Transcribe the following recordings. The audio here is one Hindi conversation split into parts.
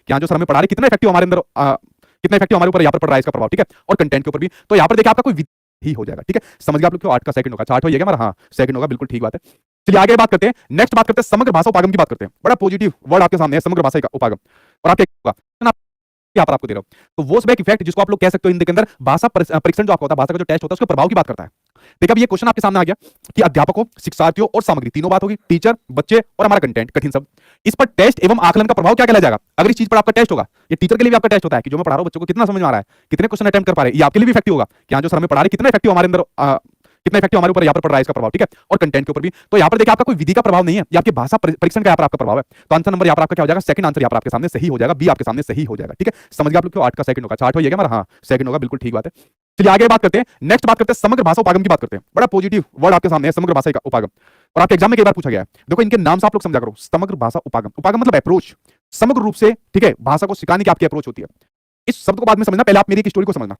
कि यहाँ जो सर हमें पढ़ा रहे कितना इफेक्टिव हमारे अंदर कितना इफेक्टिव हमारे ऊपर यहाँ पर पड़ रहा है इसका प्रभाव, ठीक है, और कंटेंट के ऊपर भी। तो यहाँ पर देखिए आपका कोई ही हो जाएगा, ठीक है, समझ गए आप लोग क्यों 8 का सेकंड होगा, 8 हो जाएगा हमारा, हाँ सेकंड होगा, बिल्कुल ठीक बात है। चलिए आगे बात करते हैं, नेक्स्ट बात करते हैं समग्र भाषा उपागम की बात करते हैं। बड़ा पॉजिटिव वर्ड आपके सामने है, समग्र भाषा उपागम, और आपके यहाँ पर आपको दे रहा हूं, तो वो सब एक इफेक्ट जिसको आप लोग कह सकते हो हिंदी के अंदर भाषा परीक्षण जो आपका होता है, भाषा का जो टेस्ट होता है उसके प्रभाव की बात करता है। देखिए अब ये क्वेश्चन आपके सामने आ गया कि अध्यापकों, शिक्षार्थियों और सामग्री तीनों बात होगी, टीचर, बच्चे और हमारा कंटेंट, कठिन शब्द, इस पर टेस्ट एवं आकलन का प्रभाव क्या कहला जाएगा। अगर इस चीज पर आपका टेस्ट होगा, ये टीचर के लिए भी आपका टेस्ट होता है कि जो मैं पढ़ा रहा हूं बच्चों को कितना समझ में आ रहा है, कितने क्वेश्चन अटेम्प्ट कर पा रहे हैं, ये आपके लिए भी इफेक्टिव होगा कि यहाँ जो सर हमें पढ़ा रहे कितना इफेक्टिव हमारे अंदर कितना इफेक्टिव हमारे ऊपर यहाँ पर पड़ रहा है इसका प्रभाव, ठीक है, और कंटेंट के ऊपर भी। तो यहाँ पर देखिए आपका कोई विधि का प्रभाव नहीं है, ये आपकी भाषा परीक्षण का यहाँ पर आपका प्रभाव है। तो आंसर नंबर यहाँ पर आपका क्या हो जाएगा, सेकंड आंसर यहाँ पर आपके सामने सही हो जाएगा, बी आपके सामने सही हो जाएगा, ठीक है, समझ गए आप लोग क्यों 8 का सेकंड होगा, 8 हो जाएगा हमारा, हाँ सेकंड होगा, बिल्कुल ठीक बात है। चलिए आगे बात करते हैं, नेक्स्ट बात करते हैं समग्र भाषा उपागम की बात करते हैं। बड़ा पॉजिटिव वर्ड आपके सामने है, समग्र भाषा का उपागम, और आपके एग्जाम में कई बार पूछा गया है। देखो इनके नाम से आप लोग समझा करो, समग्र भाषा उपागम, उपागम मतलब अप्रोच, समग्र रूप से, ठीक है, भाषा को सिखाने की आपकी अप्रोच होती है। इस शब्द को बाद में समझना, पहले आप मेरी एक स्टोरी को समझना।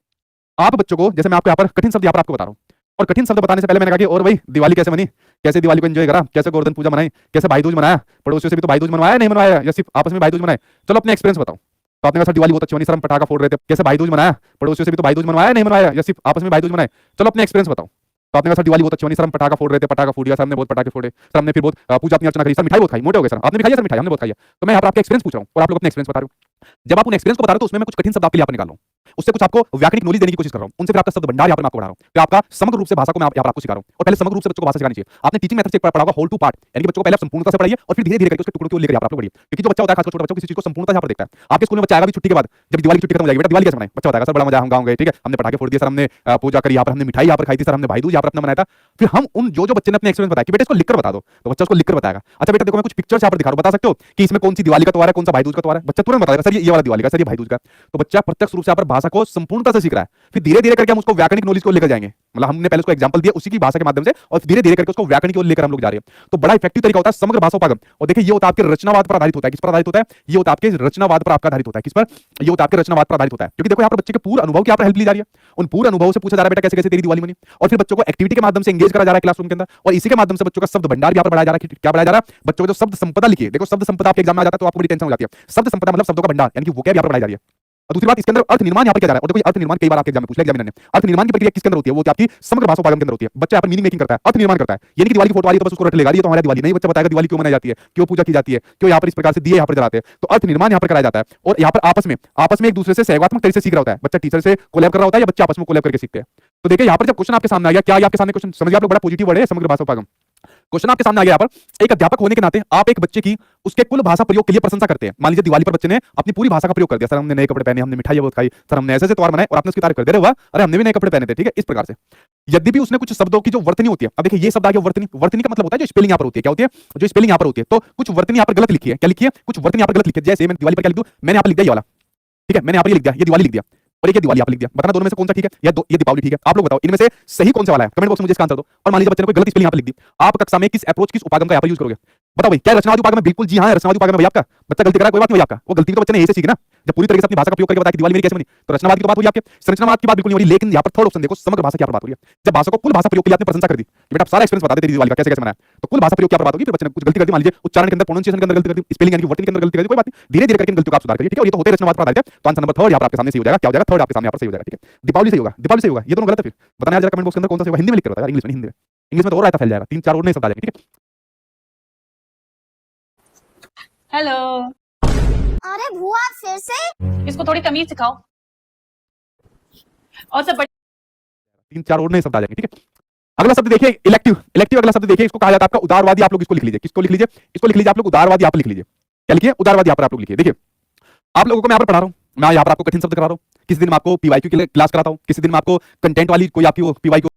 आप बच्चों को, जैसे मैं आपको यहाँ पर कठिन शब्द यहाँ पर आपको बता रहा हूँ, और कठिन शब्द बताने से पहले मैंने कहा कि और भाई दिवाली कैसे बनी, कैसे दिवाली को एंजॉय करा, कैसे गोवर्धन पूजा मनाई, कैसे भाई दूज मनाया, पड़ोसियों से भी तो भाई दूज मनवाया नहीं मनवाया, या सिर्फ आपस में भाई दूज मनाए, चलो अपने एक्सपीरियंस बताओ। तो आपने कहा सर दिवाली बहुत अच्छी बनी, सर हम पटाखा फोड़ रहे थे, कैसे भाई दूज मनाया, पड़ोसियों से भी तो भाई दूज मनवाया नहीं मनवाया, या सिर्फ आपस में भाई दूज मनाए, चलो अपने एक्सपीरियंस बताओ। तो आपने कहा सर दिवाली बहुत अच्छी बनी, सर हम पटाखा फोड़ रहे थे, पटाखा फूट गया, सर हमने बहुत पटाखे फोड़े, सर हमने फिर बहुत पूजा अपनी अर्चना करी, सर मिठाई बहुत खाई, मोटे हो गए, सर आपने भी खाई है, सर मिठाई हमने बहुत खाई है। तो मैं यहाँ पर आपके एक्सपीरियंस पूछ रहा हूँ और आप लोग अपने एक्सपीरियंस बता रहे हो। जब आप उन एक्सपीरियंस को बता रहे हो तो उसमें मैं कुछ कठिन शब्द आपके लिए यहाँ पर निकाल रहा हूँ, उससे कुछ आपको व्याकरणिक नॉलेज देने की कोशिश कर रहा हूँ, उनसे फिर आपका शब्द भंडार यहाँ पर मैं आपको बढ़ा रहा हूँ, फिर आपका समग्र रूप से भाषा को मैं यहाँ पर आपको सिखा रहा हूँ। और पहले समग्र रूप से बच्चों को भाषा सिखानी चाहिए। आपने टीचिंग मेथड से पढ़ा होगा होल टू पार्ट, यानी कि बच्चों को पहले आप संपूर्णता से पढ़ाइए और फिर धीरे धीरे करके उसके टुकड़ों को लेकर आप लोग बढ़िए, क्योंकि जो बच्चा होता है खासकर छोटा बच्चा किसी चीज को संपूर्णता यहाँ पर देखता है। आपके स्कूल में बच्चा आएगा भी छुट्टी के बाद, जब दिवाली की छुट्टी खत्म हो जाएगी, बेटा दिवाली कैसे मनाई, बच्चा बताएगा सर बड़ा मजा, हम गाँव गए, ठीक है, हमने पटाखे फोड़ दिए, सर हमने पूजा करी, यहाँ पर हमने मिठाई यहाँ पर खाई थी, सर हमने भाई दूज यहाँ पर अपना बनाया था। फिर हम उन जो बच्चे ने अपने एक्सपीरियंस बताया कि बेटा इसको लिखकर बता दो, तो बच्चा उसको लिखकर बताएगा। अच्छा बेटा देखो मैं कुछ पिक्चर्स यहाँ पर दिखा रहा हूँ, बता सकते हो कि इसमें कौन सी दिवाली का त्योहार है, कौन सा भाई दूज का त्योहार है, बच्चा तुरंत बताएगा सर ये वाला दिवाली का, सर ये भाई दूज का। तो बच्चा प्रत्यक्ष रूप से यहाँ पर भाषा को संपूर्णता से सीख रहा है। फिर धीरे धीरे करके हम उसको व्याकरणिक नॉलेज को लेकर जाएंगे, मतलब हमने पहले उसको एग्जांपल दिया उसी की भाषा के माध्यम से, और धीरे धीरे करके उसको व्याकरण की ओर लेकर हम लोग जा रहे हैं। तो बड़ा इफेक्टिव तरीका होता है समग्र भाषा उपागम। और देखिए ये होता है आपके रचनावाद पर आधारित होता है, किस पर आधारित होता है, ये होता है आपके रचनावाद पर आपका आधारित होता है, किस पर, ये होता है आपके रचनावाद पर आधारित होता है। क्योंकि देखो यहाँ पर बच्चे के पूर्ण अनुभव की यहाँ पर हेल्प ली जा रही है, उन पूर्ण अनुभव से पूछा जा रहा है बेटा कैसे कैसे तेरी दिवाली बनी, और फिर बच्चों को एक्टिविटी के माध्यम से एंगेज करा जा रहा है क्लासरूम के अंदर, और इसी के माध्यम से बच्चों का शब्द भंडार यहाँ पर बढ़ाया जा रहा है। क्या बढ़ाया जा रहा है, बच्चों को जो शब्द संपदा लिखिए, देखो शब्द संपदा आपके एग्जाम में आ जाता है तो आपको बड़ी टेंशन हो जाती है। शब्द संपदा मतलब शब्दों का भंडार, यानी कि वो क्या यहाँ पर बढ़ाई जा रही है। और दूसरी बात इसके अंदर अर्थ निर्माण यहाँ पर किया जा रहा है। और देखो अर्थ निर्माण कई बार आपके एग्जाम में पूछ लिया एग्जामिनर ने, अर्थ निर्माण की प्रक्रिया किसके अंदर होती है, वो आपकी समग्र भाषा उपागम के अंदर होती है। बच्चा यहाँ पर मीनिंग मेकिंग करता है, अर्थ निर्माण करता है, यानी कि दिवाली की फोटो वाली तो बस उसको रट लेगा, ये तो हमारी दिवाली नहीं, बच्चा बताएगा दिवाली क्यों मनाई जाती है, क्यों पूजा की जाती है, क्यों यहाँ पर इस प्रकार से दिए यहाँ पर जलाते हैं। तो अर्थ निर्माण यहाँ पर कराया जाता है, और यहाँ पर आपस में एक दूसरे से सहयोगात्मक तरीके से सीख रहा होता है, बच्चा टीचर से कोलैब कर रहा होता है या बच्चा आपस में कोलैब करके सीखते हैं। तो देखिए यहाँ पर जब क्वेश्चन आपके सामने आ गया, क्या आपके सामने क्वेश्चन समझिए आप लोग, बड़ा पॉजिटिव वर्ड है समग्र भाषा उपागम। क्वेश्चन आपके सामने आ गया यहाँ पर, एक अध्यापक होने के नाते आप एक बच्चे की उसके कुल भाषा प्रयोग के लिए प्रशंसा करते हैं। मान लीजिए दिवाली पर बच्चे ने अपनी पूरी भाषा का प्रयोग कर दिया, सर हमने नए कपड़े पहने, हमने मिठाई बहुत खाई, सर हमने ऐसे त्योहार मनाए, और आपने उसकी तारीफ कर दिया, वाह अरे हमने भी नए कपड़े पहने थे, ठीक है, इस प्रकार से। यद्यपि उसने कुछ शब्दों की जो वर्तनी होती है, अब देखिए ये शब्द आ गया वर्तनी, वर्तनी का मतलब होता है जो स्पेलिंग यहाँ पर होती है, क्या होती है, जो स्पेलिंग यहाँ पर होती है। तो कुछ वर्तनी यहाँ पर गलत लिखी है, क्या लिखी है, कुछ वर्तनी यहाँ पर गलत लिखी है। जैसे मैंने दिवाली पर क्या लिख दूं, मैंने यहाँ पर लिख दिया ये वाला, ठीक है, मैंने यहाँ पर लिख दिया ये दिवाली लिख दिया, और ये दिवाली आप लिख दिया। बताना दोनों में से कौन सा ठीक है, या ये दीपावली ठीक है, आप लोग बताओ इनमें से सही कौन सा वाला है, कमेंट बॉक्स में मुझे इसका आंसर दो। और मान लीजिए बच्चे ने कोई गलत स्पेलिंग यहाँ पर लिख दी, आप कक्षा में किस अप्रोच किस उपागम का यहाँ पर यूज करोगे, बताओ भाई। क्या रचनावादी उपागम में, बिल्कुल जी हाँ रचनावादी उपागम में भाई आपका बच्चा गलती करा कोई बात नहीं भाई, आपका वो गलती तो बच्चे ने ऐसे सीखी ना, जब पूरी तरीके से अपनी भाषा का प्रयोग करके बताया कि दिवाली मेरी कैसे बनी, तो रचनावाद की बात हो रही है आपके, संरचनावाद की बात बिल्कुल नहीं हो रही। लेकिन यहाँ पर थर्ड ऑप्शन देखो, समग्र भाषा की बात हो रही है। जब भाषा को कुल भाषा प्रयोग के लिए आपने प्रशंसा कर दी, बेटा आप सारा एक्सपीरियंस बता देते दिवाली का कैसे कैसे मनाया, तो कुल भाषा प्रयोग की बात होगी। फिर बच्चे ने कुछ गलती कर दी, मान लीजिए उच्चारण के अंदर, प्रोनाउंसिएशन के अंदर गलती कर दी, स्पेलिंग यानी कि वर्तनी के अंदर गलती कर दी, कोई बात नहीं, धीरे धीरे करके गलतियों का आप सुधार करिए, ठीक है। और ये तो होते रचनावाद पर आधारित है, तो आंसर नंबर थर्ड यहाँ पर आपके सामने सही हो जाएगा। क्या हो जाएगा, थर्ड आपके सामने यहाँ पर सही हो जाएगा, ठीक है। दीपावली सही होगा, दीपावली सही होगा, ये दोनों गलत है। फिर बताना जरा कमेंट बॉक्स के अंदर कौन सा सही होगा, हिंदी में लिख कर बताओ यार, इंग्लिश में, इंग्लिश में तो और रायता फैल जाएगा, 3-4 और नए शब्द आ जाएंगे, ठीक है। हेलो। अरे भुआ फिर से, इसको थोड़ी तमीज सिखाओ। और सब 3-4 और नए शब्द आ जाएंगे, ठीक है। अगला शब्द देखिए इलेक्टिव, इलेक्टिव अगला शब्द देखिए, इसको कहा जाता है आपका उदारवादी। आप लोग इसको लिख लीजिए, किसको लिख लीजिए, इसको लिख लीजिए आप लोग उदारवादी, आप लिख लीजिए, क्या लिखिए उदारवादी, यहाँ पर आप लोग लिखिए। देखिए आप लोगों को मैं यहाँ पर पढ़ा रहा हूँ, मैं यहाँ पर आपको कठिन शब्द करा रहा हूँ, किसी दिन मैं आपको पीवाईक्यू की क्लास कराता हूँ, किसी दिन मैं आपको कंटेंट वाली कोई आपकी पीवाईक्यू